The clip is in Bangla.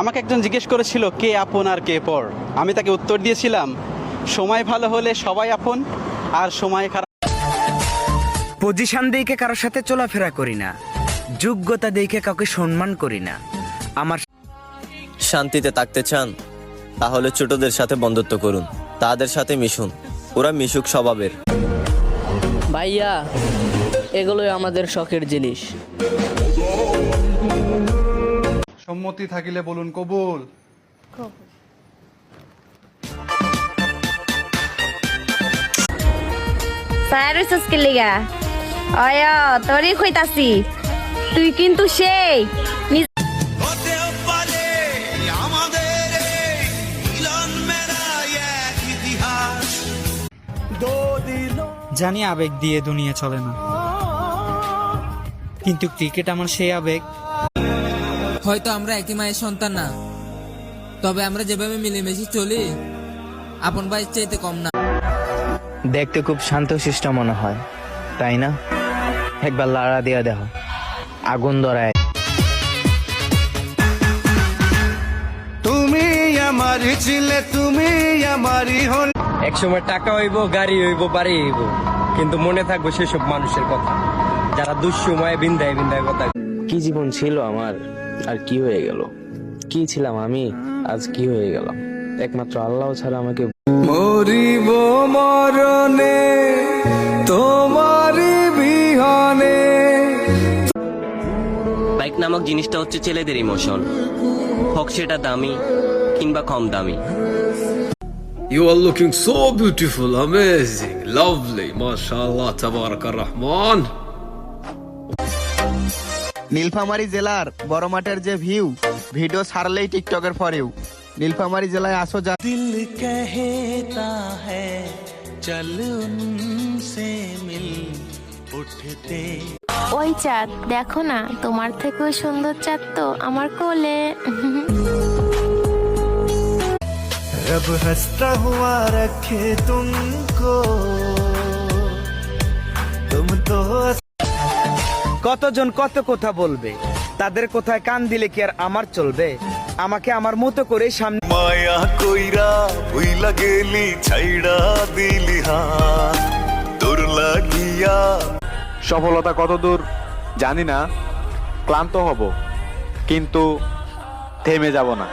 আমাকে একজন জিজ্ঞেস করেছিল কে আপন আর কে পর। আমি তাকে উত্তর দিয়েছিলাম, সময় ভালো হলে সবাই আপন, আর সময় খারাপ। পজিশন দেখে কারোর সাথে চলাফেরা করি না, যোগ্যতা দেখে কাউকে সম্মান করি না। আমার শান্তিতে থাকতে চান তাহলে ছোটদের সাথে বন্ধুত্ব করুন, তাদের সাথে মিশুন, ওরা মিশুক স্বভাবের। ভাইয়া, এগুলোই আমাদের শখের জিনিস। সম্মতি থাকিলে বলুন কবুল। সাইরুসস কে লিগা অয় তোরে কইতাছি, তুই কিন্তু সেই জানি আবেগ দিয়ে দুনিয়া চলে না, কিন্তু ক্রিকেট আমার সেই আবেগ। হয়তো আমরা একই মায়ের সন্তান না, তবে আমরা যেভাবে মিলেমিশে চলি আপন ভাইয়ের চাইতে কম না। দেখতে খুব শান্তশিষ্ট মনে হয়, তাই না? একবার লাড়া দিয়া দেখো, আগুন ধরায়। তুমি আমারই ছিলে, তুমি আমারই হল। একসময় টাকা হইব, গাড়ি হইব, বাড়ি হইব, কিন্তু মনে থাকবো সেসব মানুষের কথা যারা দুঃসময়ে বিন্দায় বিন্দায় কথা। কি জীবন ছিল আমার, আর কি হয়ে গেল? কি ছিলাম আমি, আজ কি হয়ে গেল? একমাত্র আল্লাহ ছাড়া আমাকে। মরিব মরণে তোমারই বিহনে। বাইক নামক জিনিসটা হচ্ছে ছেলেদের ইমোশন, হোক সেটা দামি কিংবা কম দামি। You are looking so beautiful, amazing, lovely, mashallah, tabarakar rahman. Nilphamari জেলার বড় মাঠের যে ভিডিও ছাড়লেই টিকটকের ফরেও। নীলফামারী জেলায় আসো যা। দিল কহতা হ্যায় চল উনসে মিল উঠতে। ওই চাঁদ দেখো না, তোমার থেকেও সুন্দর চাঁদ তো আমার কোলে। रब हंसता हुआ रखे तुमको, तुम तो। কতজন কত কথা বলবে, তাদের কোথায় কান দিলে কি আর আমার চলবে? আমাকে আমার মতো করে সামনে। মায়া কইরা ভুইলা গেলি, ছাইড়া দিলি হাত তোর লাগিয়া। সফলতা কত দূর জানি না, ক্লান্ত হব কিন্তু থেমে যাব না।